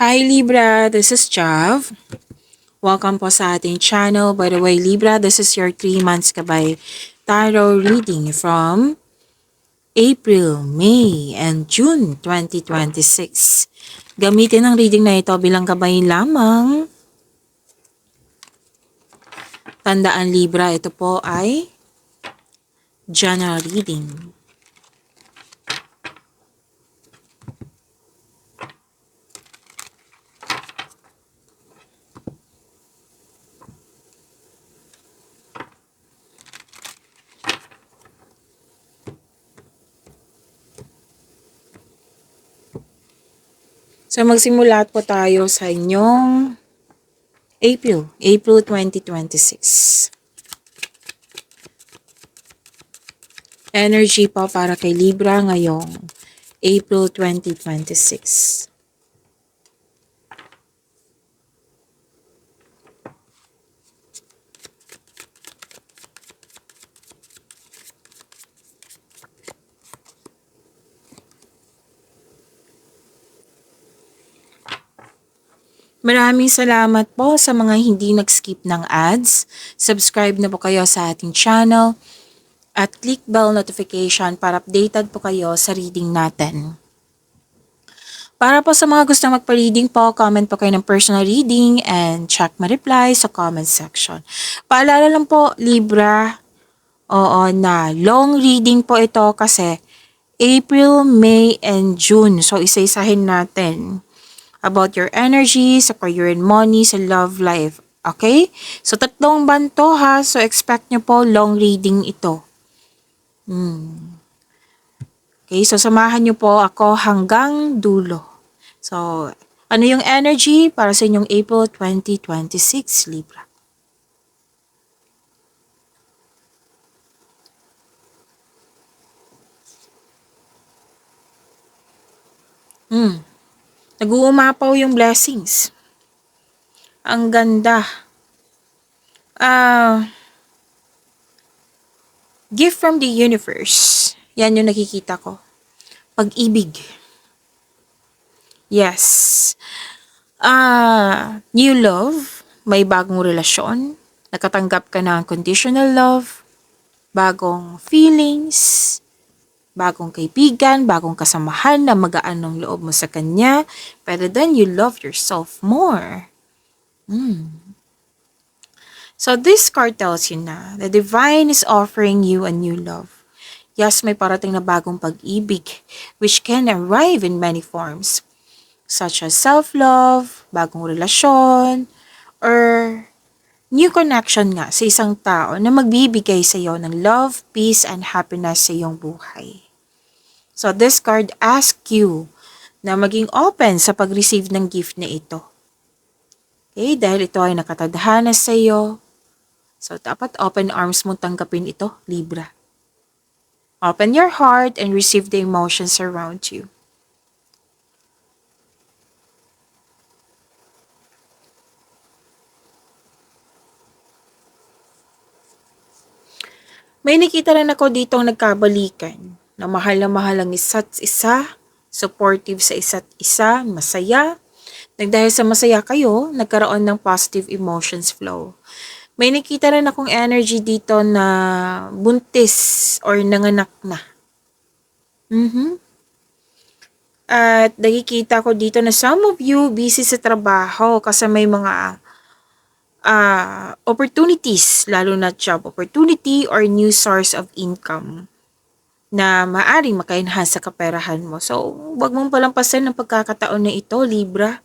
Hi Libra, this is Jav. Welcome po sa ating channel. By the way, Libra, this is your 3 months kabay tarot reading from April, May, and June 2026. Gamitin ang reading na ito bilang gabay lamang. Tandaan Libra, ito po ay general reading. So magsimula po tayo sa inyong April 2026. Energy po para kay Libra ngayong April 2026. Maraming salamat po sa mga hindi nag-skip ng ads. Subscribe na po kayo sa ating channel at click bell notification para updated po kayo sa reading natin. Para po sa mga gusto magpa-reading po, comment po kayo ng personal reading and check my reply sa comment section. Paalala lang po, Libra, na long reading po ito kasi April, May, and June. So, isa-isahin natin about your energy, sa career and money, sa love life. Okay? So, tatlong banto ha. So, expect nyo po long reading ito. Okay? So, samahan nyo po ako hanggang dulo. So, ano yung energy para sa inyong April 2026, Libra? Nag-uumapaw yung blessings. Ang ganda. Gift from the universe. Yan yung nakikita ko. Pag-ibig. Yes. New love. May bagong relasyon. Nakatanggap ka ng conditional love. Bagong feelings. Bagong kaibigan. Bagong kasamahan na magaan ng loob mo sa kanya. Pero then you love yourself more. So this card tells you na the divine is offering you a new love. Yes, may parating na bagong pag-ibig which can arrive in many forms such as self-love, bagong relasyon, or new connection nga sa isang tao na magbibigay sa iyo ng love, peace, and happiness sa iyong buhay. So this card asks you na maging open sa pag-receive ng gift na ito. Okay, dahil ito ay nakatadhana sa iyo, so, dapat open arms mo tanggapin ito, Libra. Open your heart and receive the emotions around you. May nakita rin ako ditong nagkabalikan na mahal ang isa't isa, supportive sa isa't isa, masaya. Dahil sa masaya kayo, nagkaroon ng positive emotions flow. May nakita rin akong energy dito na buntis or nanganak na. At nakikita ko dito na some of you busy sa trabaho kasi may mga opportunities, lalo na job opportunity or new source of income na maaring maka-enhance sa kaperahan mo. So, wag mong palampasin ang pagkakataon na ito, Libra.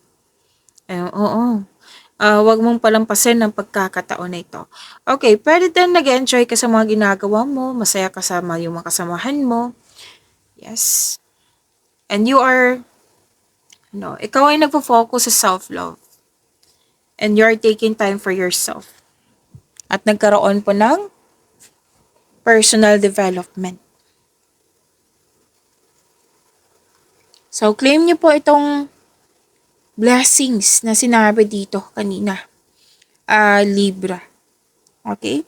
Wag mong palampasin ang pagkakataon na ito. Okay, pwede din nag-enjoy ka sa mga ginagawa mo, masaya kasama yung mga kasamahan mo. Yes. And you are, ikaw ay nagpo-focus sa self-love. And you are taking time for yourself. At nagkaroon po ng personal development. So, claim niyo po itong blessings na sinabi dito kanina. Libra. Okay?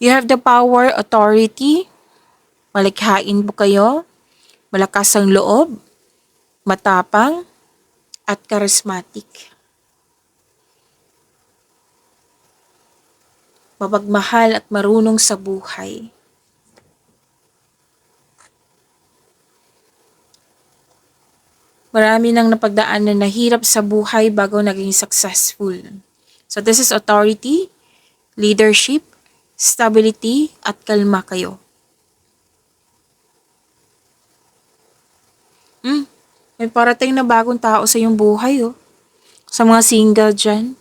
You have the power, authority, malikhain po kayo, malakas ang loob, matapang, at charismatic. Mapagmahal at marunong sa buhay. Marami nang napagdaanan na hirap sa buhay bago naging successful. So this is authority, leadership, stability, at kalma kayo. May parating na bagong tao sa iyong buhay, oh. Sa mga single dyan.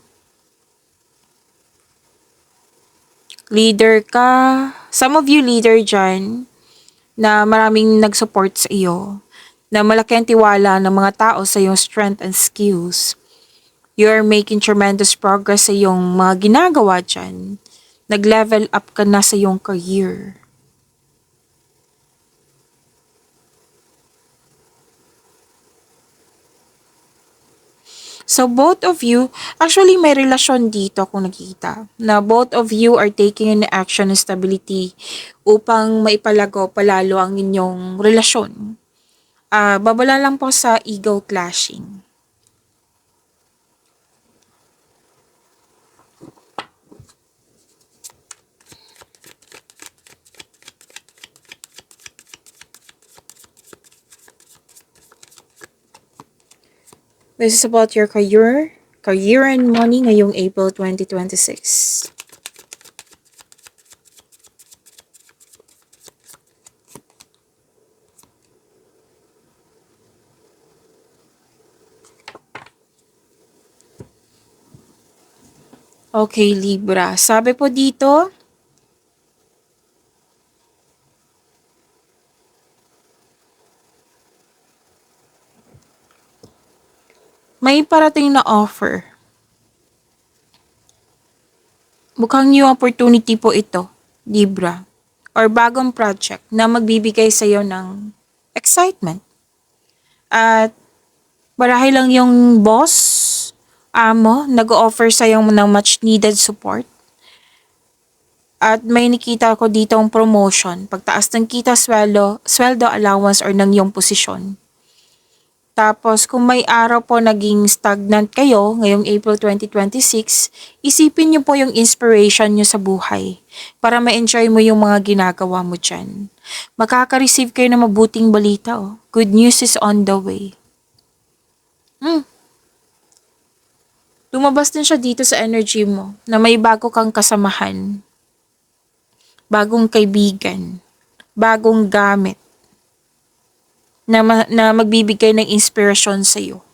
Leader ka. Some of you leader dyan na maraming nag-support sa iyo. Na malaki ang tiwala ng mga tao sa iyong strength and skills. You are making tremendous progress sa iyong mga ginagawa dyan. Nag-level up ka na sa iyong career. So both of you, actually may relasyon dito kung nakikita, na both of you are taking an action and stability upang maipalago palalo ang inyong relasyon. Babala lang po sa ego clashing. This is about your career and money ngayong April 2026. Okay, Libra. Sabi po dito, may parating na offer. Mukhang new opportunity po ito, Libra. Or bagong project na magbibigay sa iyo ng excitement. At marahil lang yung boss, amo, nag-offer sa iyo ng much needed support. At may nakita ko dito ang promotion, pagtaas ng kita, sweldo allowance or ng iyong posisyon. Tapos kung may araw po naging stagnant kayo ngayong April 2026, isipin niyo po yung inspiration niyo sa buhay para ma-enjoy mo yung mga ginagawa mo dyan. Makaka-receive kayo ng mabuting balita, oh. Good news is on the way. Lumabas din siya dito sa energy mo na may bago kang kasamahan. Bagong kaibigan, bagong gamit, na magbibigay ng inspirasyon sa iyo.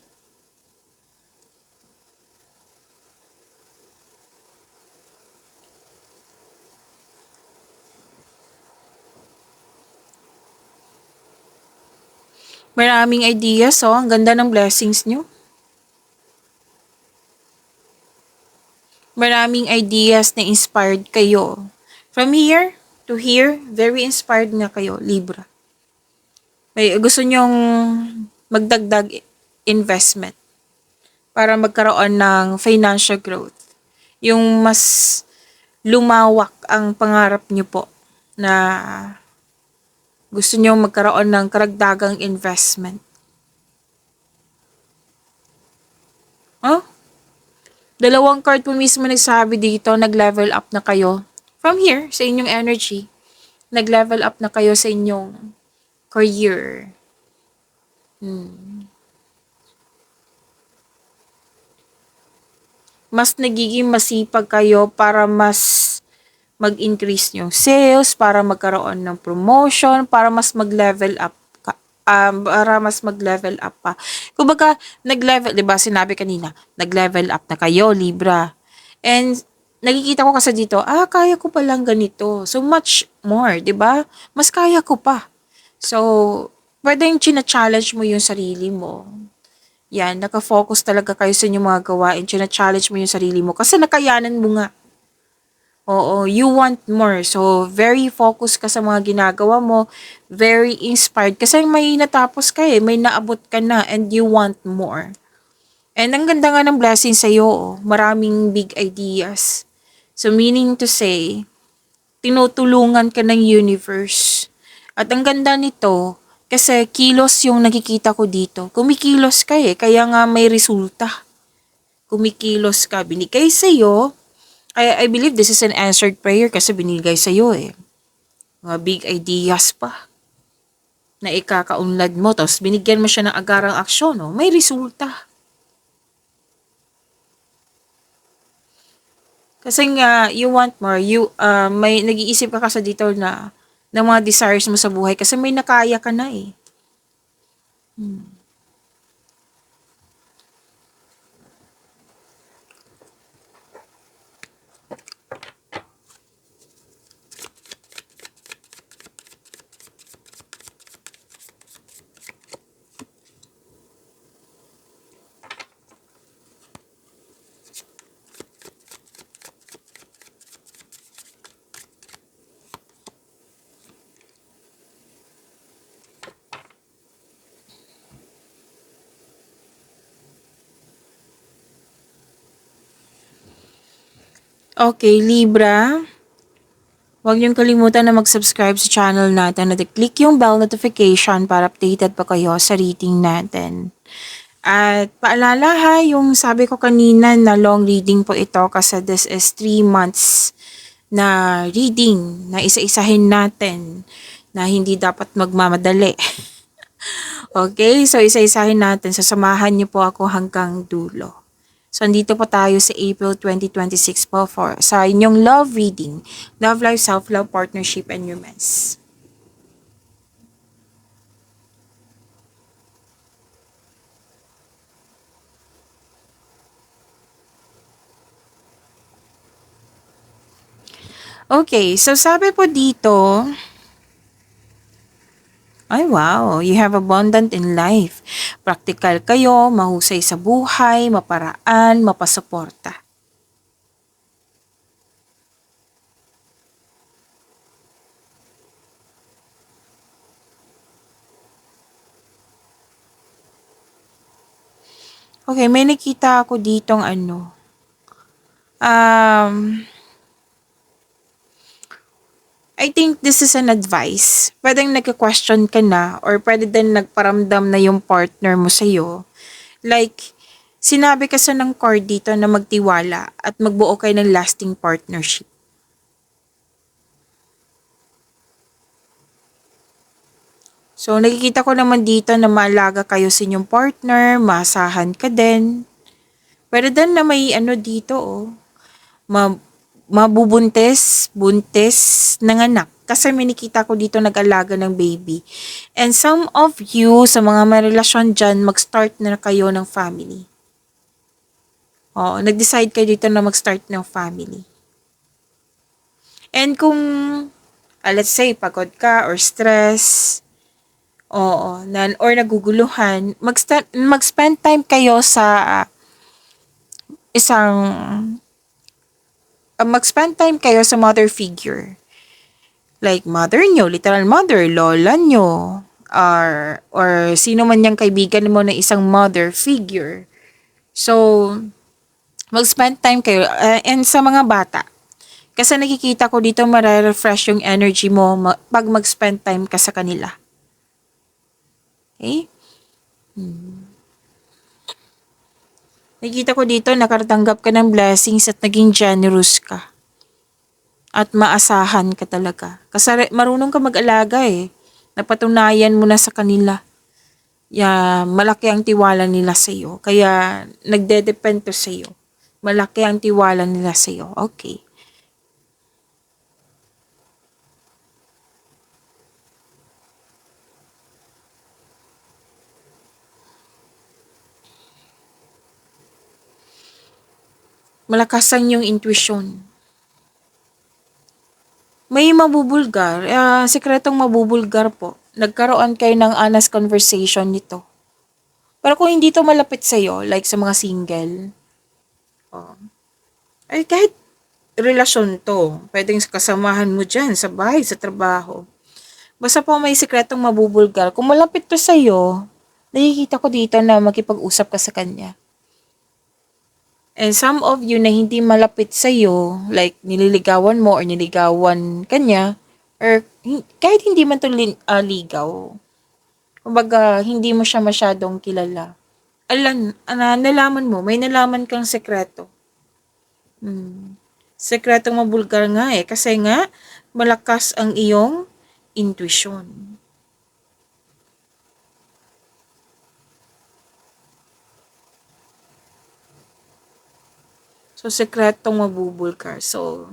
Maraming ideas, oh. Ang ganda ng blessings niyo. Maraming ideas na inspired kayo. From here to here, very inspired nga kayo, Libra. May gusto nyong magdagdag investment para magkaroon ng financial growth. Yung mas lumawak ang pangarap nyo po na gusto nyo magkaroon ng karagdagang investment. Oh? Dalawang card po mismo nagsabi dito, nag-level up na kayo. From here, sa inyong energy, nag-level up na kayo sa inyong career. Mas nagiging masipag kayo para mas mag-increase yung sales, para magkaroon ng promotion, para mas mag-level up ka, para mas mag-level up pa. Kumbaga, nag-level, 'di ba? Sinabi kanina, nag-level up na kayo, Libra. And nakikita ko kasi dito, kaya ko palang ganito. So much more, 'di ba? Mas kaya ko pa. So, pwedeng china-challenge mo yung sarili mo. Yan, naka-focus talaga kayo sa inyong mga gawain. China-challenge mo yung sarili mo kasi nakayanan mo nga. Oo, you want more. So, very focused ka sa mga ginagawa mo. Very inspired. Kasi may natapos ka eh. May naabot ka na and you want more. And ang ganda nga ng blessing sa'yo. Oh. Maraming big ideas. So, meaning to say, tinutulungan ka ng universe. At ang ganda nito, kasi kilos yung nakikita ko dito. Kumikilos ka eh, kaya nga may resulta. Kumikilos ka, binigay sa'yo. I believe this is an answered prayer kasi binigay sa'yo eh. Mga big ideas pa na ikakaunlad mo, tapos binigyan mo siya ng agarang aksyon, no? May resulta. Kasi nga, you want more, may nag-iisip ka kasi dito na ng mga desires mo sa buhay kasi may nakaya ka na eh. Okay, Libra, huwag niyong kalimutan na mag-subscribe sa channel natin at i-click yung bell notification para updated pa kayo sa reading natin. At paalala ha, yung sabi ko kanina na long reading po ito kasi this is 3 months na reading na isa-isahin natin na hindi dapat magmamadali. Okay, so isa-isahin natin. Sasamahan niyo po ako hanggang dulo. So, andito po tayo sa April 2026 po for sa inyong love reading, love life, self-love, partnership, and romance. Okay, so sabi po dito, ay wow, you have abundant in life. Practical kayo, mahusay sa buhay, maparaan, mapasuporta. Okay, may nakita ako ditong ano. I think this is an advice. Pwedeng nagka-question ka na or pwede din nagparamdam na yung partner mo sa'yo. Like, sinabi kasi ng card dito na magtiwala at magbuo kayo ng lasting partnership. So, nakikita ko naman dito na maalaga kayo sa inyong partner, maasahan ka din. Pwede din na may ano dito, oh, mabubuntis, buntis ng anak. Kasi may nakita ko dito nag-alaga ng baby. And some of you, sa mga may relasyon dyan, mag-start na kayo ng family. Oo, nag-decide kayo dito na mag-start ng family. And kung, let's say, pagod ka or stress, oo, or naguguluhan, mag-spend time kayo sa isang, mag-spend time kayo sa mother figure. Like mother nyo, literal mother, lola nyo, or sino man yung kaibigan mo na isang mother figure. So, mag-spend time kayo, and sa mga bata. Kasi nakikita ko dito mare-refresh yung energy mo pag mag-spend time ka sa kanila. Okay? Nakikita ko dito nakatanggap ka ng blessings at naging generous ka. At maasahan ka talaga. Kasi marunong ka mag-alaga eh. Napatunayan mo na sa kanila. Malaki ang tiwala nila sa iyo. Kaya nagde-depend to sa iyo. Malaki ang tiwala nila sa iyo. Okay. Malakas ang iyong intuition. May mabubulgar, sikretong mabubulgar po. Nagkaroon kayo ng honest conversation nito. Pero kung hindi to malapit sa'yo, like sa mga single, ay kahit relasyon to, pwedeng kasamahan mo dyan sa bahay, sa trabaho. Basta po may sikretong mabubulgar. Kung malapit to sa'yo, nakikita ko dito na makipag-usap ka sa kanya. And some of you na hindi malapit sa'yo, like nililigawan mo or niligawan kanya, or kahit hindi man to ligaw, kumbaga hindi mo siya masyadong kilala. Nalaman mo, may nalaman kang sekreto. Sekretong mabulgar nga eh, kasi nga malakas ang iyong intuition. So, sekretong mabubulgar. So,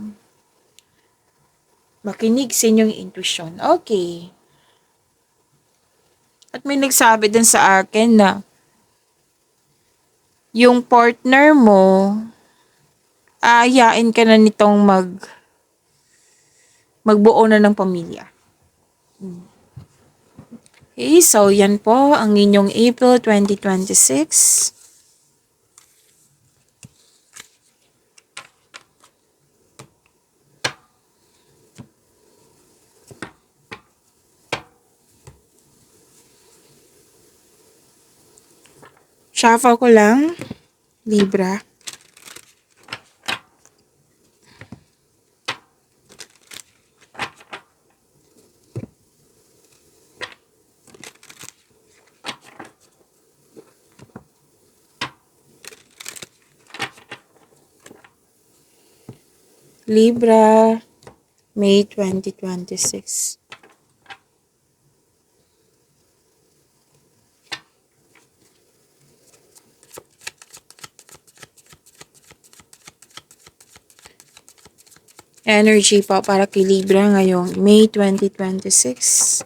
makinig sa inyong intuition. Okay. At may nagsabi din sa akin na yung partner mo, aayain ka na nitong magbuo na ng pamilya. Okay, so yan po ang inyong April 2026. Shuffle ko lang, Libra. Libra, May 2026. Energy po para kay Libra ngayong May 2026.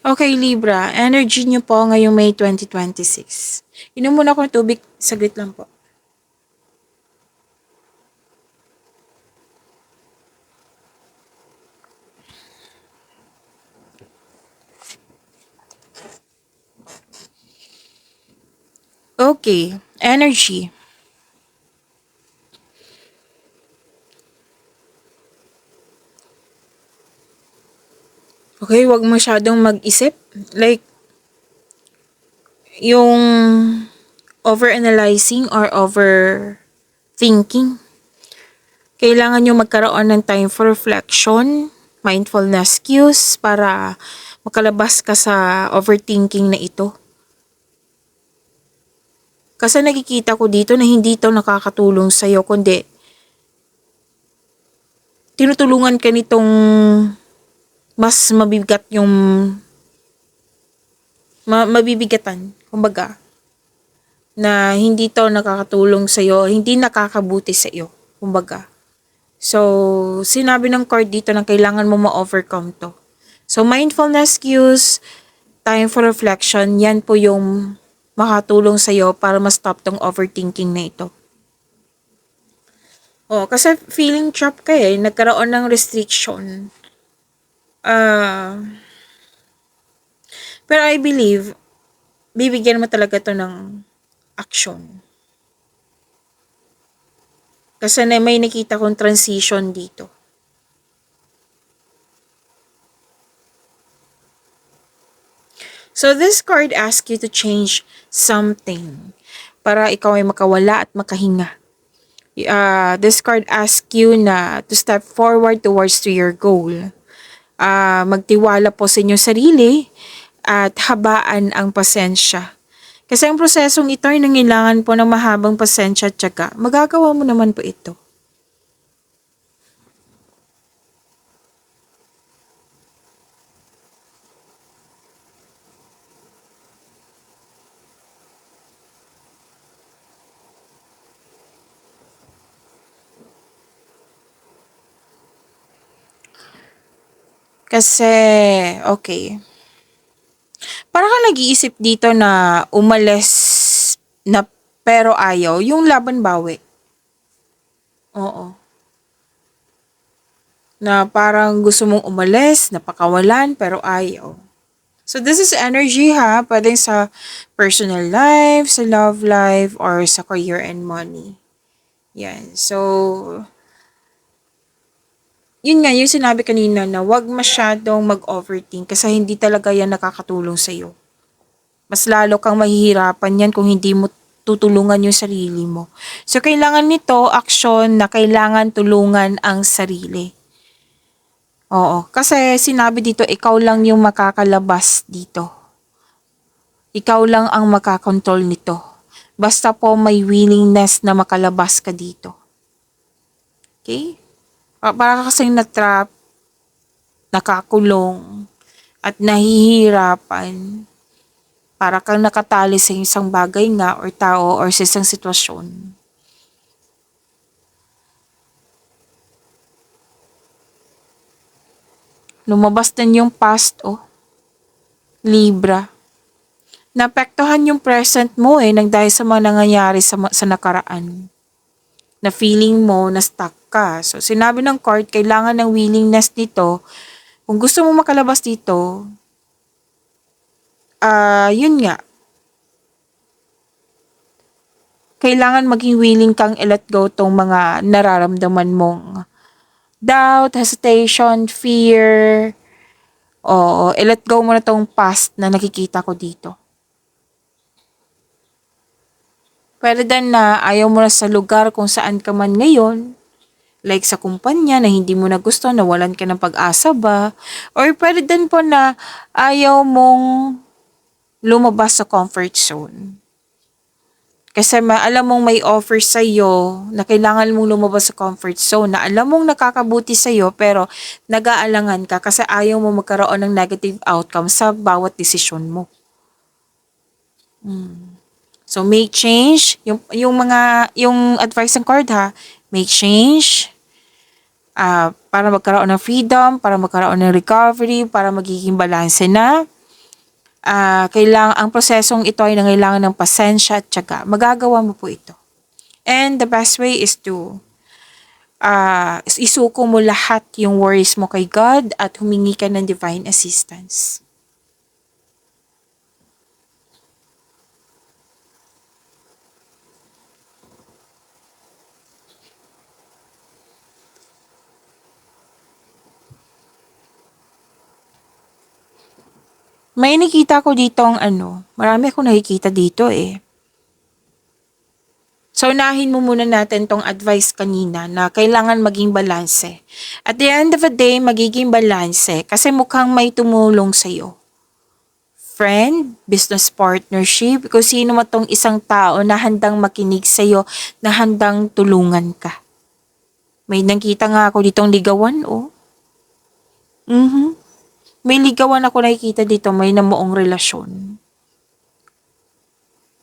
Okay, Libra. Energy nyo po ngayong May 2026. Inom muna ako ng tubig. Saglit lang po. Okay. Energy. Okay, wag masyadong mag-isip. Like, yung over-analyzing or over-thinking. Kailangan nyo magkaroon ng time for reflection, mindfulness cues para makalabas ka sa overthinking na ito. Kasi nakikita ko dito na hindi ito nakakatulong sa'yo, kundi tinutulungan ka nitong mas mabigat yung mabibigatan, kumbaga, na hindi to nakakatulong sa'yo, hindi nakakabuti sa'yo, kumbaga. So, sinabi ng card dito na kailangan mo ma-overcome to. So, mindfulness cues, time for reflection, yan po yung makatulong sa'yo para ma-stop tong overthinking na ito. Oh, kasi feeling trap ka eh, nagkaroon ng restriction. Pero I believe, bibigyan mo talaga to ng action. Kasi may nakita kong transition dito. So this card asks you to change something para ikaw ay makawala at makahinga. This card asks you na to step forward towards to your goal. Magtiwala po sa inyong sarili at habaan ang pasensya. Kasi ang prosesong ito ay nangailangan po ng mahabang pasensya at tiyaga. Magagawa mo naman po ito. Kasi, okay. Para ka nag-iisip dito na umalis na pero ayaw, yung laban bawi. Oo. na parang gusto mong umalis, napakawalan, pero ayaw. So this is energy ha, pwedeng sa personal life, sa love life, or sa career and money. Yan. So, yun nga, yung sinabi kanina na wag masyadong mag-overthink kasi hindi talaga yan nakakatulong sa'yo. Mas lalo kang mahihirapan yan kung hindi mo tutulungan yung sarili mo. So, kailangan nito, aksyon na kailangan tulungan ang sarili. Oo, kasi sinabi dito, ikaw lang yung makakalabas dito. Ikaw lang ang makakontrol nito. Basta po may willingness na makalabas ka dito. Okay? Para ka kasing na-trap, nakakulong, at nahihirapan. Para kang nakatali sa isang bagay nga or tao or sa isang sitwasyon. Lumabas din yung past, oh. Libra. Naapektuhan yung present mo nang dahil sa mga nangyayari sa nakaraan. Na feeling mo na stuck ka. So, sinabi ng card, kailangan ng willingness dito. Kung gusto mo makalabas dito, yun nga, kailangan maging willing kang i-let go tong mga nararamdaman mong doubt, hesitation, fear. O, i-let go mo na tong past na nakikita ko dito. Pwede din na ayaw mo na sa lugar kung saan ka man ngayon. Like sa kumpanya na hindi mo na gusto, nawalan ka ng pag-asa ba? Or pwede din po na ayaw mong lumabas sa comfort zone. Kasi alam mong may offer sa'yo na kailangan mong lumabas sa comfort zone na alam mong nakakabuti sa'yo pero nag-aalangan ka kasi ayaw mo magkaroon ng negative outcome sa bawat desisyon mo. So make change, yung advice ng card ha, make change, para magkaroon ng freedom, para magkaroon ng recovery, para magiging balanse na. Ang prosesong ito ay nangailangan ng pasensya at tiyaga. Magagawa mo po ito. And the best way is to isuko mo lahat yung worries mo kay God at humingi ka ng divine assistance. May nakita ko dito marami akong nakikita dito eh. So, unahin mo muna natin tong advice kanina na kailangan maging balanse. At the end of the day, magiging balanse kasi mukhang may tumulong sa'yo. Friend, business partnership, kung sino mo tong isang tao na handang makinig sa'yo, na handang tulungan ka. May nakita nga ako ditong ligawan, oh. May ligawan ako nakikita dito, may namuong relasyon.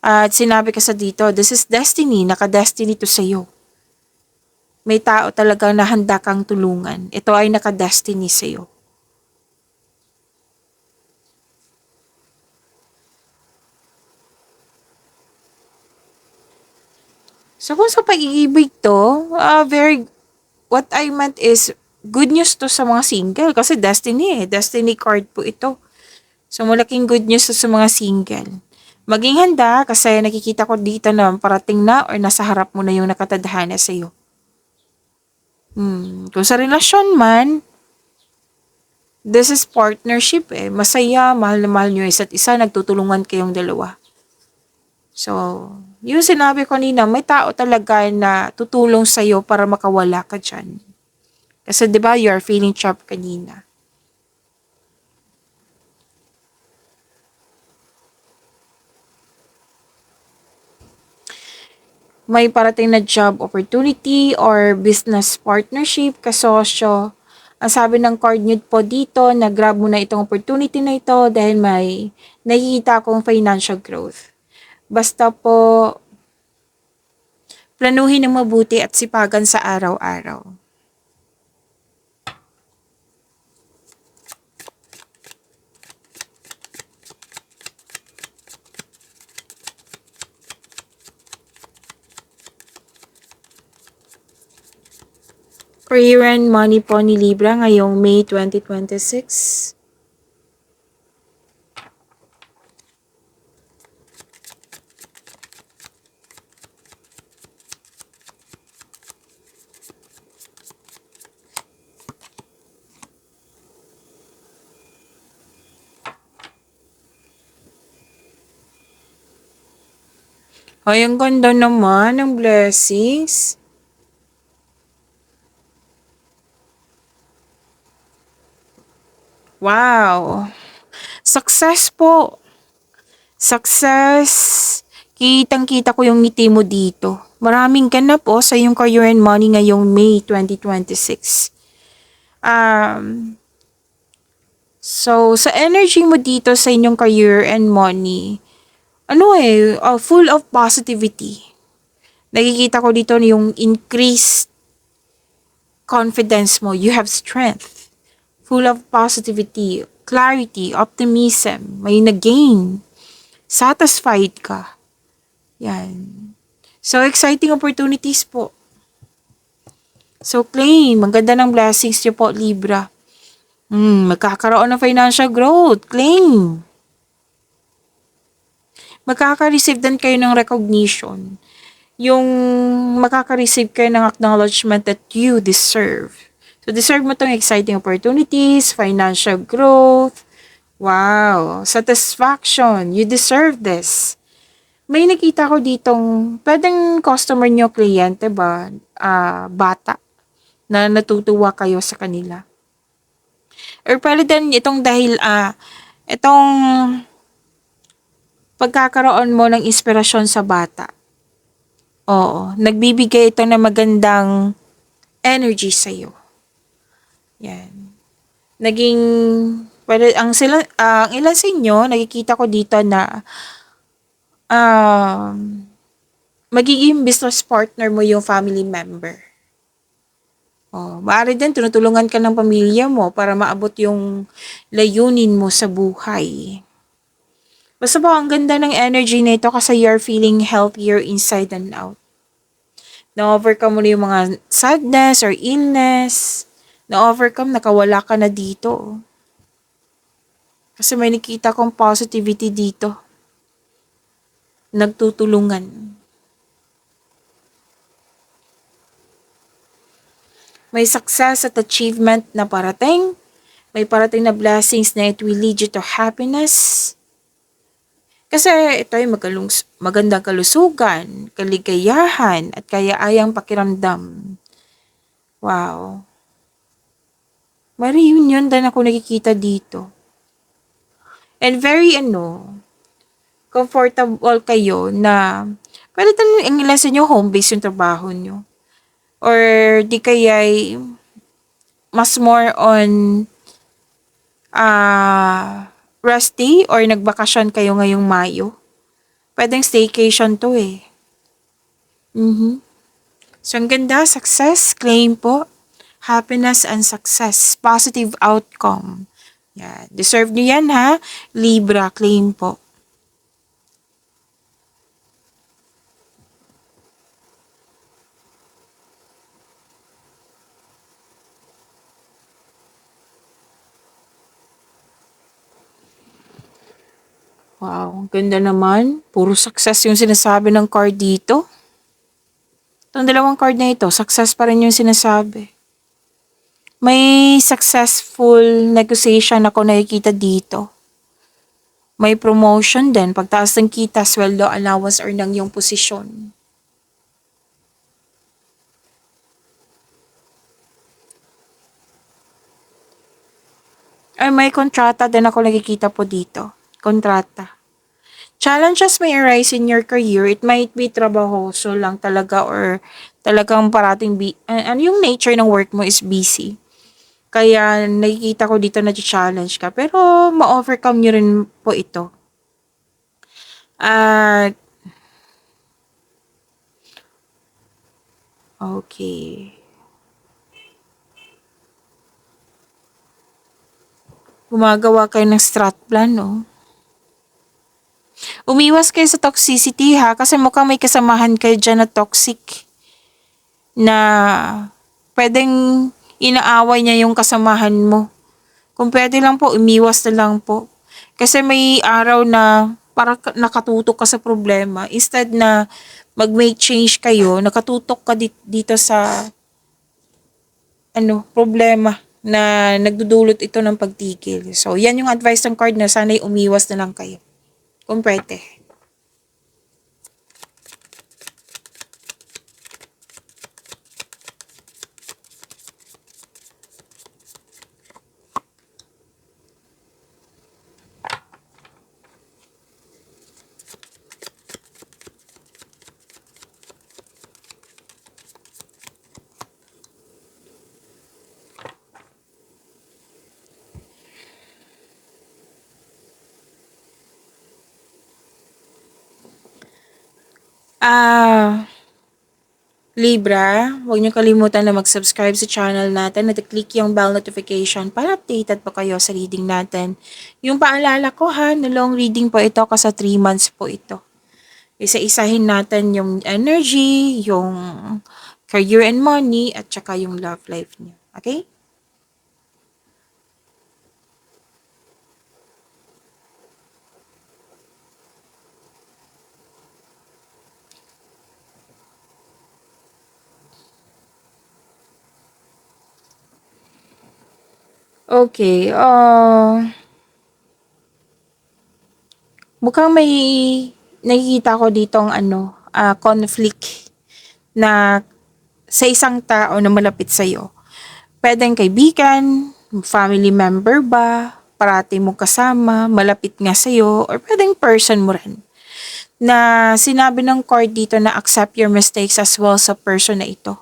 At sinabi ka sa dito, this is destiny, naka-destiny to sa'yo. May tao talagang nahanda kang tulungan. Ito ay naka-destiny sa'yo. So kung sa pag-ibig to, what I meant is, good news to sa mga single kasi destiny destiny card po ito. So malaking good news to sa mga single. Maging handa kasi nakikita ko dito na parating na or nasa harap mo na yung nakatadhana sa'yo. Kung sa relasyon man, this is partnership Masaya, mahal na mahal nyo isa't isa, nagtutulungan kayong dalawa. So, yung sinabi ko kanina, may tao talaga na tutulong sa'yo para makawala ka dyan. Kasi 'di ba you are feeling trapped kanina. May parating na job opportunity or business partnership, kasosyo. Ang sabi ng card nyo po dito, na-grab mo na itong opportunity na ito dahil may nakikita akong financial growth. Basta po, planuhin ng mabuti at sipagan sa araw-araw. Career and money po ni Libra ngayong May 2026. Ay, ang ganda naman ng blessings. Wow! Success po. Success. Kitang-kita ko yung ngiti mo dito. Maraming ganap po sa yung career and money ngayong May 2026. So, sa energy mo dito sa inyong career and money, full of positivity. Nakikita ko dito yung increased confidence mo. You have strength. Full of positivity, clarity, optimism. May na-gain. Satisfied ka. Yan. So, exciting opportunities po. So, claim. Ang ganda ng blessings niyo po, Libra. Magkakaroon ng financial growth. Claim. Magkaka-receive din kayo ng recognition. Yung makaka-receive kayo ng acknowledgement that you deserve. So, deserve mo tong exciting opportunities, financial growth. Wow. Satisfaction. You deserve this. May nakita ko ditong, pwedeng customer nyo, kliyente ba, bata, na natutuwa kayo sa kanila. Or pwede din itong dahil, itong pagkakaroon mo ng inspirasyon sa bata. Oo, nagbibigay ito ng magandang energy sa'yo. Yan. Naging, ang ilan sa inyo, nakikita ko dito na, magiging business partner mo yung family member. Maaari din, tinutulungan ka ng pamilya mo para maabot yung layunin mo sa buhay. Basta po, ang ganda ng energy nito kasi you're feeling healthier inside and out. Na-overcome mo na yung mga sadness or illness. Na-overcome, nakawala ka na dito. Kasi may nakita kong positivity dito. Nagtutulungan. May success at achievement na parating. May parating na blessings na it will lead you to happiness. Kasi ito ay magandang kalusugan, kaligayahan, at kayaayang pakiramdam. Wow. May reunion din ako nakikita dito. And very comfortable kayo na pwede din ang ilan sa inyo home base yung trabaho nyo. Or di kaya mas more on resty or nagbakasyon kayo ngayong Mayo. Pwedeng staycation to eh. So, ang ganda, success, claim po. Happiness and success, positive outcome. Yan. Deserve nyo yan ha. Libra, claim po. Wow, ganda naman. Puro success yung sinasabi ng card dito. Itong dalawang card na ito, success pa rin yung sinasabi. May successful negotiation ako nakikita dito. May promotion din, pagtaas ng kita, sweldo, allowance, or ng yung posisyon. Ay, may kontrata din ako nakikita po dito. Kontrata. Challenges may arise in your career. It might be trabahoso lang talaga or talagang parating yung nature ng work mo is busy. Kaya nakikita ko dito na challenge ka. Pero ma-overcome nyo rin po ito. At okay. Gumagawa kayo ng strat plan, no? Umiwas kayo sa toxicity, ha? Kasi mukhang may kasamahan kayo dyan na toxic na puwedeng inaaway niya yung kasamahan mo. Kung puwede lang po, umiwas na lang po. Kasi may araw na parang nakatutok ka sa problema, instead na mag-make change kayo, nakatutok ka dito sa problema na nagdudulot ito ng pagtigil. So, yan yung advice ng card na sana'y umiwas na lang kayo. Kung pwede. Ah, Libra, huwag niyo kalimutan na mag-subscribe sa channel natin at click yung bell notification para updated po kayo sa reading natin. Yung paalala ko ha, na long reading po ito kasi 3 months po ito. Isa-isahin natin yung energy, yung career and money, at saka yung love life niyo. Okay? Okay, mukhang may nakikita ko ditong conflict na sa isang tao na malapit sa'yo. Pwedeng kaibigan, family member ba, parati mo kasama, malapit nga sa'yo, or pwedeng person mo rin. Na sinabi ng card dito na accept your mistakes as well sa person na ito.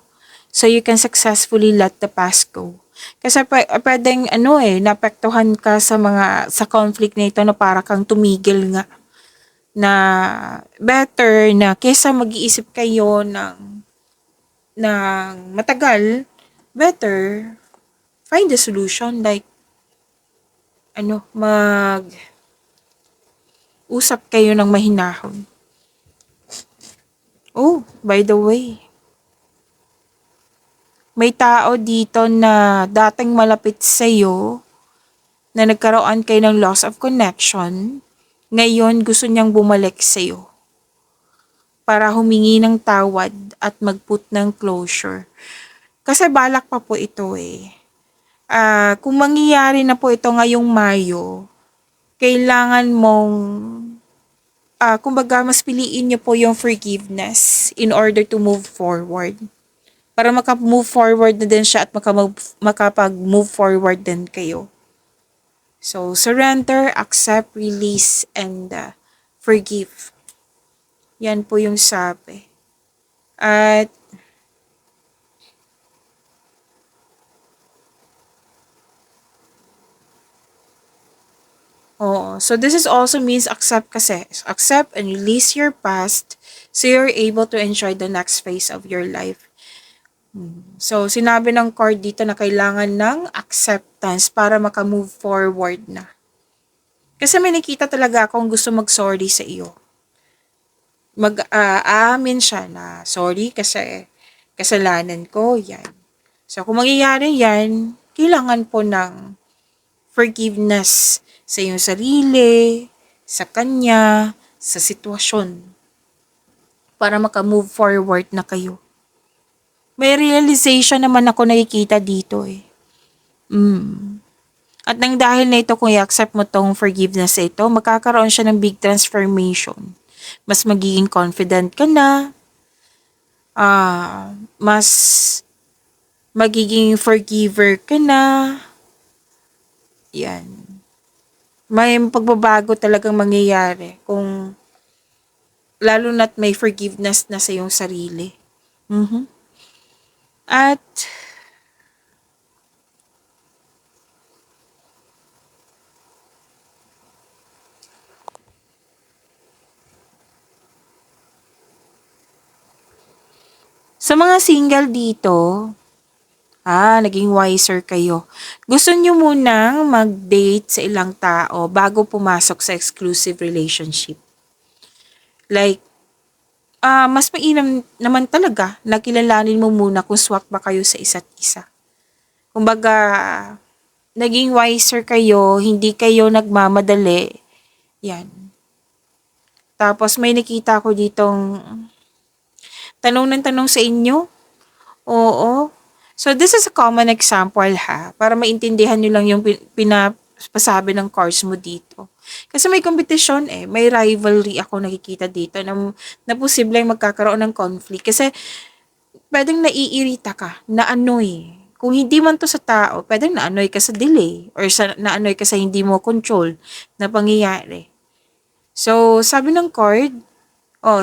So you can successfully let the past go. Kasi pwedeng naapektuhan ka sa conflict na ito na para kang tumigil nga na better na kesa mag-iisip kayo ng matagal, better find a solution like mag-usap kayo ng mahinahon. Oh, by the way, may tao dito na dating malapit sa'yo na nagkaroon kayo ng loss of connection, ngayon gusto niyang bumalik sa'yo para humingi ng tawad at mag-put ng closure. Kasi balak pa po ito eh. Kung mangyayari na po ito ngayong Mayo, kailangan mong, kumbaga mas piliin niyo po yung forgiveness in order to move forward. Para maka-move forward na din siya at makapag-move forward din kayo. So, surrender, accept, release, and forgive. Yan po yung sabi. At so this is also means accept kasi. Accept and release your past so you're able to enjoy the next phase of your life. So, sinabi ng card dito na kailangan ng acceptance para maka-move forward na. Kasi may nakita talaga akong gusto mag-sorry sa iyo. Aamin siya na sorry kasi kasalanan ko, yan. So, kung mangyayari yan, kailangan po ng forgiveness sa iyong sarili, sa kanya, sa sitwasyon, para maka-move forward na kayo. May realization naman ako nakikita dito eh. At nang dahil na ito, kung i-accept mo tong forgiveness ito, magkakaroon siya ng big transformation. Mas magiging confident ka na, mas magiging forgiver ka na, yan. May pagbabago talagang mangyayari kung lalo na't may forgiveness na sa iyong sarili. At sa mga single dito, naging wiser kayo. Gusto nyo munang mag-date sa ilang tao bago pumasok sa exclusive relationship. Like, Mas mainam naman talaga na kilalanin mo muna kung swak ba kayo sa isa't isa. Kumbaga, naging wiser kayo, hindi kayo nagmamadali. Yan. Tapos may nakita ko ditong tanong ng tanong sa inyo. Oo. So this is a common example ha, para maintindihan nyo lang yung pinapasabi ng course mo dito. Kasi may competition may rivalry ako nakikita dito na posibleng magkakaroon ng conflict. Kasi pwedeng naiirita ka, naanoy. Kung hindi man to sa tao, pwedeng naanoy ka sa delay or naanoy ka sa hindi mo control na pangyayari. So, sabi ng card,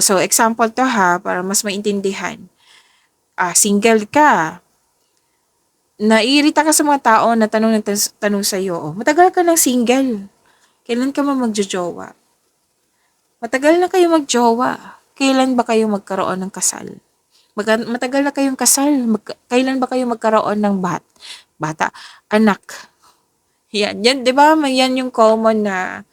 so example to ha, para mas maintindihan. Single ka, naiirita ka sa mga tao na tanong ng tanong sa'yo, matagal ka ng single, kailan ka magjojowa? Matagal na kayo magjowa, kailan ba kayo magkaroon ng kasal? Matagal na kayong kasal, kailan ba kayo magkaroon ng bata, anak? Yan, 'di ba? Yan yung common na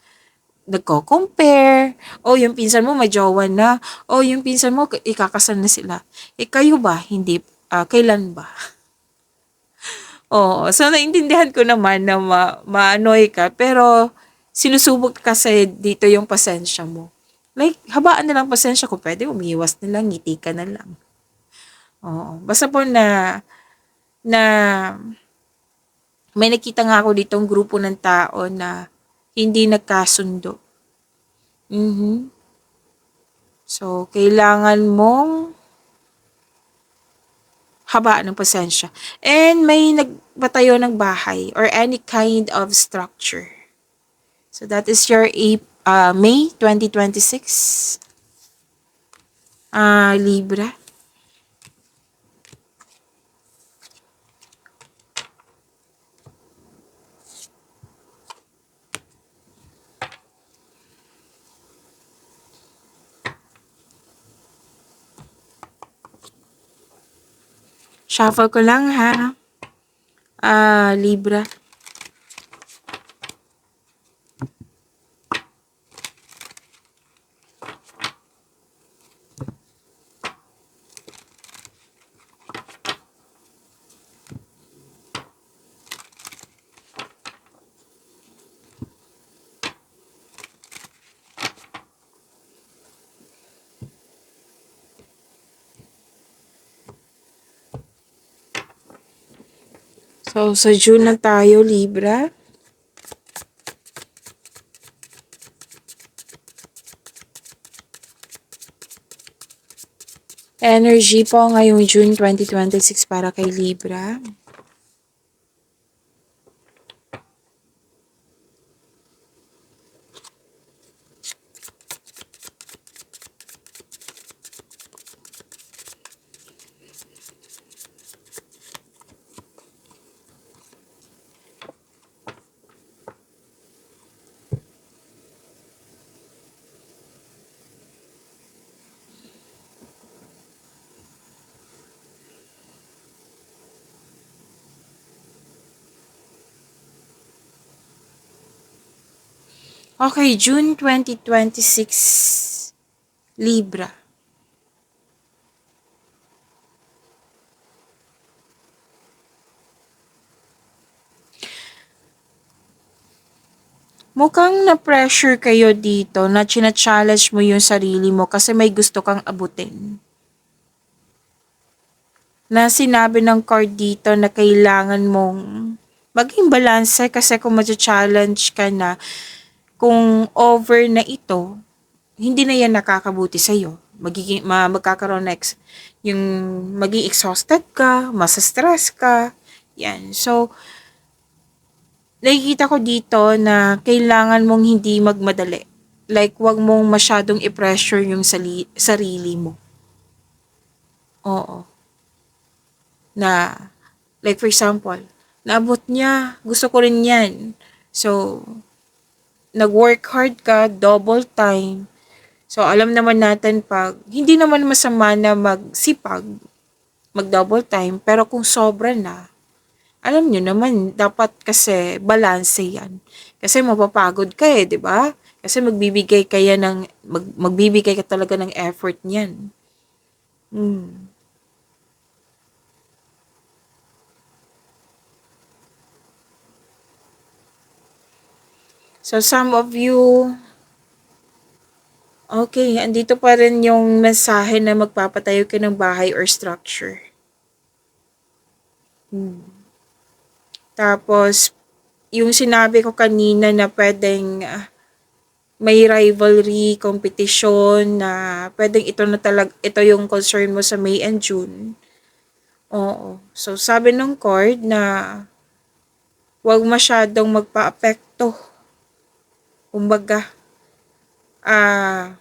nagko-compare. Yung pinsan mo may jowa na. Yung pinsan mo ikakasal na sila. Kayo ba? Hindi. Kailan ba? So naintindihan ko naman na maanoy ka, pero sinusubok kasi dito yung pasensya mo. Like, habaan na lang pasensya ko, pwede umiwas na lang, ngiti ka na lang. Basta po na may nakita nga ako ditong grupo ng tao na hindi nagkasundo. So, kailangan mong habaan ng pasensya. And may nagpatayo ng bahay or any kind of structure. So, that is your May 2026. Libra. Shuffle ko lang ha. Libra. So, sa June na tayo, Libra. Energy po ngayong June 2026 para kay Libra. Okay, June 2026, Libra. Mukhang na-pressure kayo dito na china-challenge mo yung sarili mo kasi may gusto kang abutin. Na sinabi ng card dito na kailangan mong maging balanse kasi kung ma-challenge ka na, kung over na ito, hindi na yan nakakabuti sa'yo. Magkakaroon next, yung maging exhausted ka, masa-stress ka, yan. So, nakikita ko dito na kailangan mong hindi magmadali. Like, wag mong masyadong i-pressure yung sarili mo. Oo. Na, like for example, naabot niya, gusto ko rin yan. So, nag-work hard ka, double time. So, alam naman natin hindi naman masama na magsipag, mag-double time, pero kung sobra na, alam nyo naman, dapat kasi balance yan. Kasi mapapagod ka di ba? Kasi magbibigay ka talaga ng effort niyan. Hmm. So some of you, okay, andito pa rin yung mensahe na magpapatayo ka ng bahay or structure. Hmm. Tapos, yung sinabi ko kanina na pwedeng may rivalry, competition na pwedeng ito yung concern mo sa May and June. Oo. So, sabi ng card na huwag masyadong magpa-apekto. Kumbaga, ah,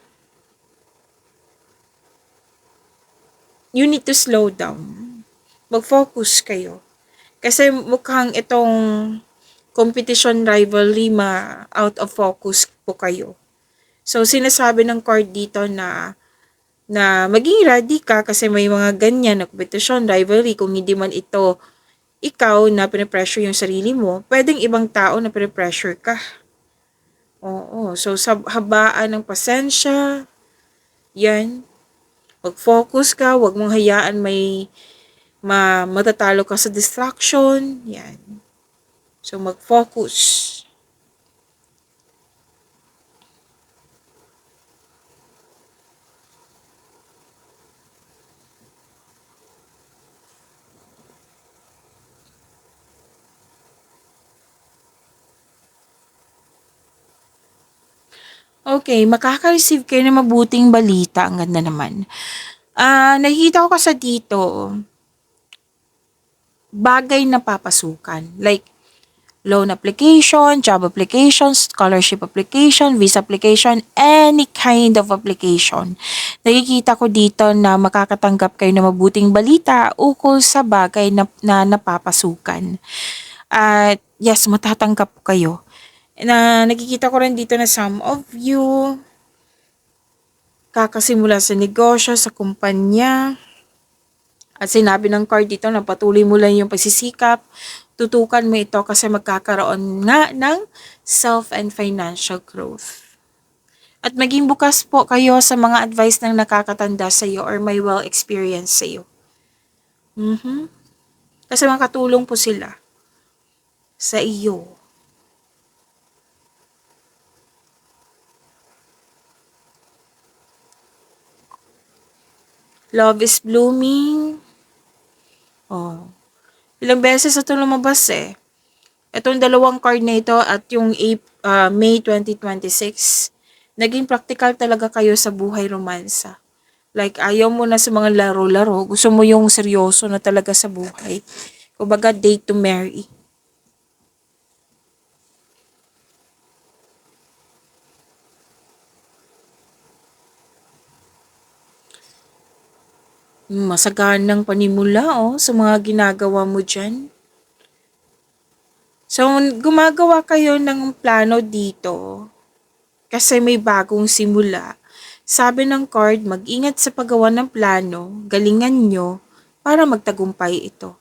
you need to slow down. Mag-focus kayo. Kasi mukhang itong competition rivalry out of focus po kayo. So, sinasabi ng card dito na maging ready ka kasi may mga ganyan na competition, rivalry. Kung hindi man ito ikaw na pinipressure yung sarili mo, pwedeng ibang tao na pinipressure ka. Oo. So, sa habaan ng pasensya, yan. Mag-focus ka, wag mong hayaan matatalo ka sa distraction. Yan. So, mag-focus. Okay, makaka-receive kayo ng mabuting balita. Ang ganda naman. Nakikita ko kasi dito, bagay na papasukan. Like, loan application, job application, scholarship application, visa application, any kind of application. Nakikita ko dito na makakatanggap kayo ng mabuting balita ukol sa bagay na napapasukan. At yes, matatanggap kayo. Na nakikita ko rin dito na some of you kakasimula sa negosyo, sa kumpanya. At sinabi ng card dito na patuloy mo lang yung pagsisikap, tutukan mo ito kasi magkakaroon nga ng self and financial growth. At maging bukas po kayo sa mga advice ng nakakatanda sa iyo or may well experience sa iyo. Kasi makatulong po sila sa iyo. Love is blooming. Oh. Ilang beses ito lumabas eh. Itong dalawang card na ito at yung May 2026, naging practical talaga kayo sa buhay romansa. Like, ayaw mo na sa mga laro-laro. Gusto mo yung seryoso na talaga sa buhay. Kumbaga, date to marry. Masaganang panimula, sa mga ginagawa mo dyan. So, gumagawa kayo ng plano dito kasi may bagong simula. Sabi ng card, mag-ingat sa paggawa ng plano, galingan nyo para magtagumpay ito.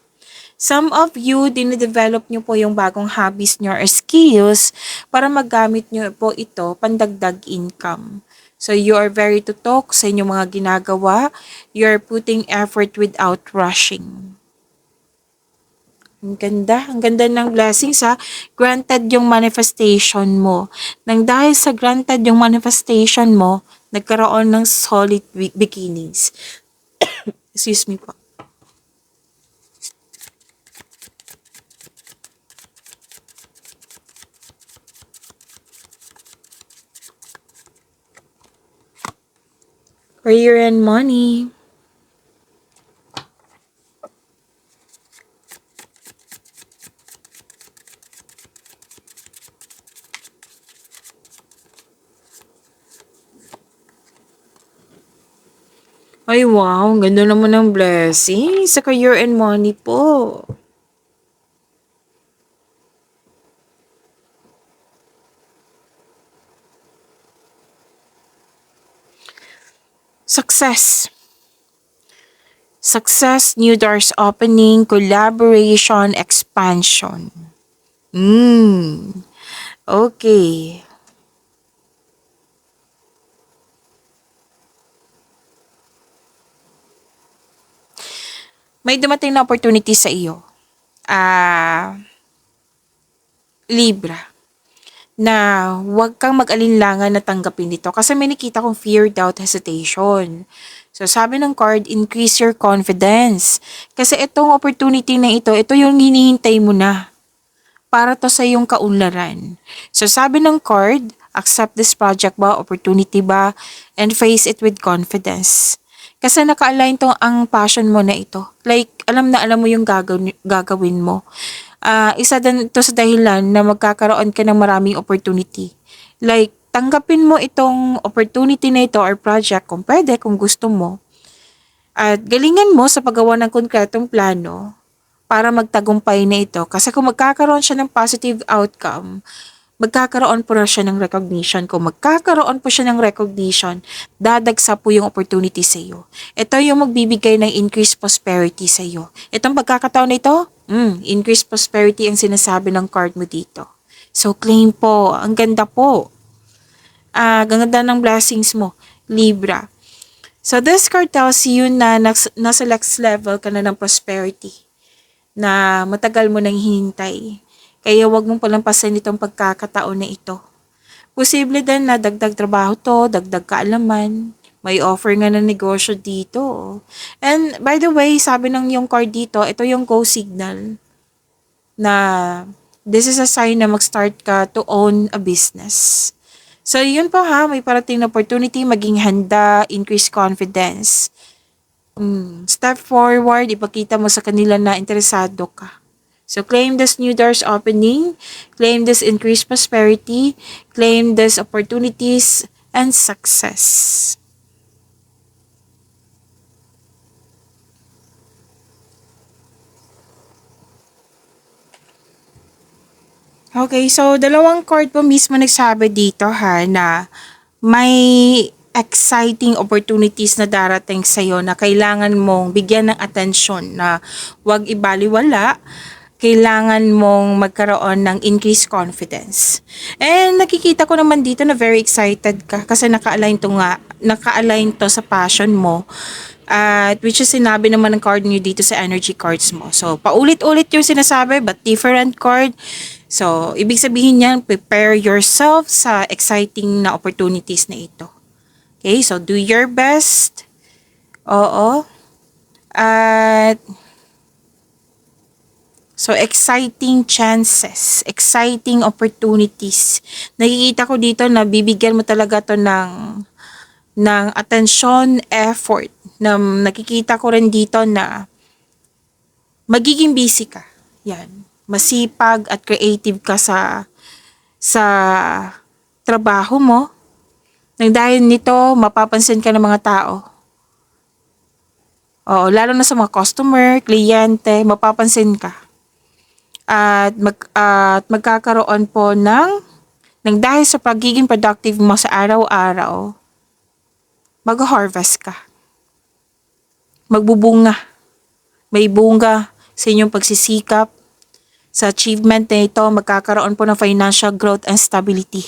Some of you, dinidevelop nyo po yung bagong hobbies nyo or skills para magamit nyo po ito pandagdag income. So, you are very tutok sa inyong mga ginagawa. You are putting effort without rushing. Ang ganda ng blessings ha. Granted yung manifestation mo. Nang dahil sa granted yung manifestation mo, nagkaroon ng solid beginnings. Excuse me po. Career and money. Ay wow, ang ganda naman ng blessing sa career and money po. Success. Success, new doors opening, collaboration, expansion. Okay. May dumating na opportunity sa iyo. Libra, na huwag kang mag-alinlangan na tanggapin ito kasi may nakita kong fear, doubt, hesitation. So, sabi ng card, increase your confidence. Kasi itong opportunity na ito yung hinihintay mo na para to sa iyong kaunlaran. So, sabi ng card, accept this project ba, opportunity ba, and face it with confidence. Kasi naka-align to ang passion mo na ito. Like, alam na alam mo yung gagawin mo. Isa din ito sa dahilan na magkakaroon ka ng maraming opportunity. Like, tanggapin mo itong opportunity na ito or project kung pwede, kung gusto mo. At galingan mo sa paggawa ng konkretong plano para magtagumpay na ito. Kasi kung magkakaroon siya ng positive outcome, magkakaroon po na siya ng recognition. Kung magkakaroon po siya ng recognition, dadagsa po yung opportunity sa iyo. Ito yung magbibigay ng increased prosperity sa iyo. Itong pagkakataon na ito, increased prosperity ang sinasabi ng card mo dito. So, claim po. Ang ganda po. Ganda ng blessings mo, Libra. So, this card tells you na nasa next level ka na ng prosperity na matagal mo nang hinintay. Kaya wag mong palampasin itong pagkakataon na ito. Posible din na dagdag trabaho to, dagdag kaalaman. May offer nga ng negosyo dito. And by the way, sabi ng yung card dito, ito yung go signal na this is a sign na mag-start ka to own a business. So yun po ha, may parating na opportunity, maging handa, increase confidence. Step forward, ipakita mo sa kanila na interesado ka. So, claim this new doors opening, claim this increased prosperity, claim this opportunities and success. Okay, so dalawang card po mismo nagsabi dito ha na may exciting opportunities na darating sa'yo na kailangan mong bigyan ng atensyon na huwag ibaliwala, kailangan mong magkaroon ng increased confidence. And nakikita ko naman dito na very excited ka kasi naka-align to sa passion mo. At which is sinabi naman ng card niyo dito sa energy cards mo. So, paulit-ulit yung sinasabi but different card. So, ibig sabihin niyan, prepare yourself sa exciting na opportunities na ito. Okay, so do your best. Oo. At so, exciting chances, exciting opportunities. Nakikita ko dito na bibigyan mo talaga to ng attention, effort. Na nakikita ko rin dito na magiging busy ka. Yan. Masipag at creative ka sa trabaho mo. Nang dahil nito, mapapansin ka ng mga tao. Oo, lalo na sa mga customer, kliyente, mapapansin ka. At magkakaroon po ng dahil sa pagiging productive mo sa araw-araw, mag-harvest ka. Magbubunga. May bunga sa inyong pagsisikap. Sa achievement na ito, magkakaroon po ng financial growth and stability.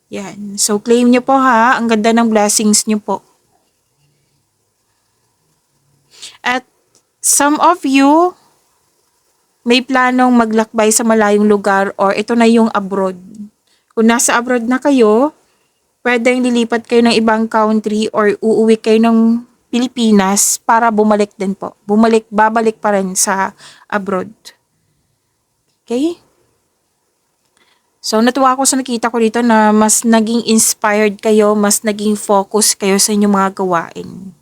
Yan. So, claim nyo po ha. Ang ganda ng blessings nyo po. At some of you, may planong maglakbay sa malayong lugar or ito na yung abroad. Kung nasa abroad na kayo, pwedeng lilipat kayo ng ibang country or uuwi kayo ng Pilipinas para bumalik din po. Babalik pa rin sa abroad. Okay? So, natuwa ako sa nakita ko dito na mas naging inspired kayo, mas naging focus kayo sa inyong mga gawain.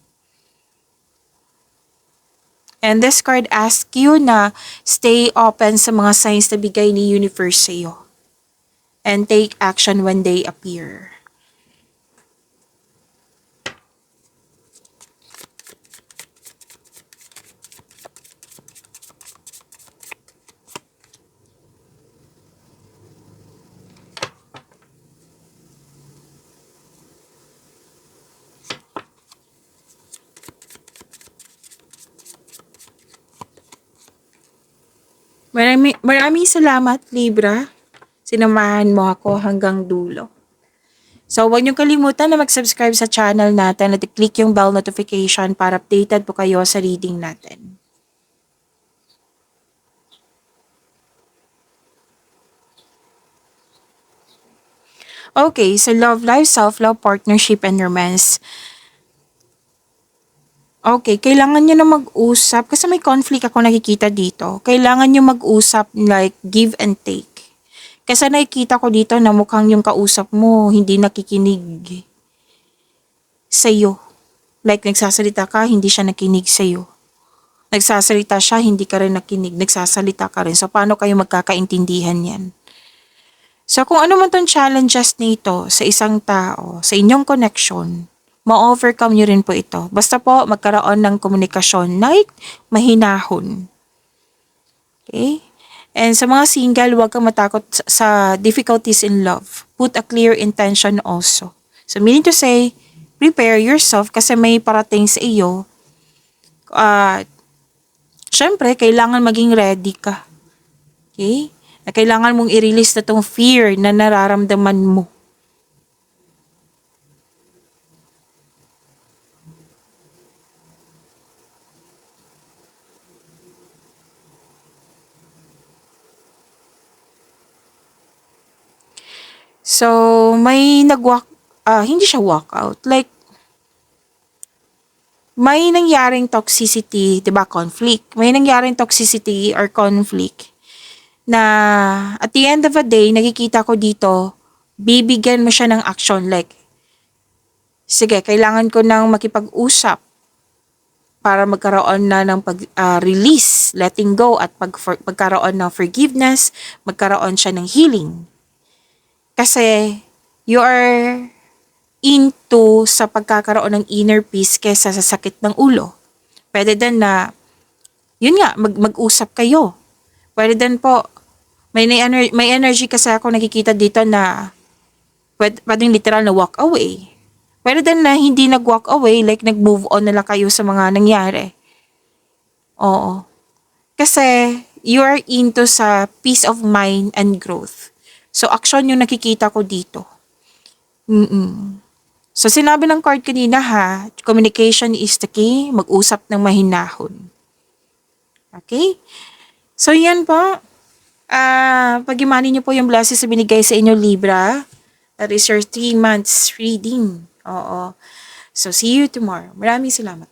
And this card asks you na stay open sa mga signs na bigay ni universe sa iyo. And take action when they appear. Maraming salamat, Libra. Sinamahan mo ako hanggang dulo. So, huwag niyong kalimutan na mag-subscribe sa channel natin at i-click yung bell notification para updated po kayo sa reading natin. Okay, so love life, self-love, partnership, and romance. Okay, kailangan nyo na mag-usap kasi may conflict ako nakikita dito. Kailangan nyo mag-usap like give and take. Kasi nakikita ko dito na mukhang yung kausap mo hindi nakikinig sa'yo. Like nagsasalita ka, hindi siya nakinig sa'yo. Nagsasalita siya, hindi ka rin nakinig. Nagsasalita ka rin. So, paano kayo magkakaintindihan yan? So, kung ano man tong challenges nito sa isang tao, sa inyong connection, ma-overcome nyo rin po ito. Basta po magkaroon ng komunikasyon like mahinahon. Okay? And sa mga single, huwag kang matakot sa difficulties in love. Put a clear intention also. So, meaning to say, prepare yourself kasi may parating sa iyo. Syempre, kailangan maging ready ka. Okay? Na kailangan mong i-release na tong fear na nararamdaman mo. So, may hindi siya walkout. Like, may nangyaring toxicity, 'di ba, conflict. May nangyaring toxicity or conflict na at the end of the day, nakikita ko dito, bibigyan mo siya ng action like, sige, kailangan ko nang makipag-usap para magkaroon na ng release, letting go at pagkaroon ng forgiveness, magkaroon siya ng healing. Kasi you are into sa pagkakaroon ng inner peace kesa sa sakit ng ulo. Pwede din na, yun nga, mag-usap kayo. Pwede din po, may energy kasi ako nakikita dito na pwedeng literal na walk away. Pwede din na hindi nag-walk away, like nag-move on na lang kayo sa mga nangyari. Oo. Kasi you are into sa peace of mind and growth. So, action yung nakikita ko dito. So, sinabi ng card kanina ha, communication is the key, mag-usap ng mahinahon. Okay? So, yan po. Pag-imani niyo po yung blessings na binigay sa inyo, Libra. That is your 3 months reading. Oo. So, see you tomorrow. Maraming salamat.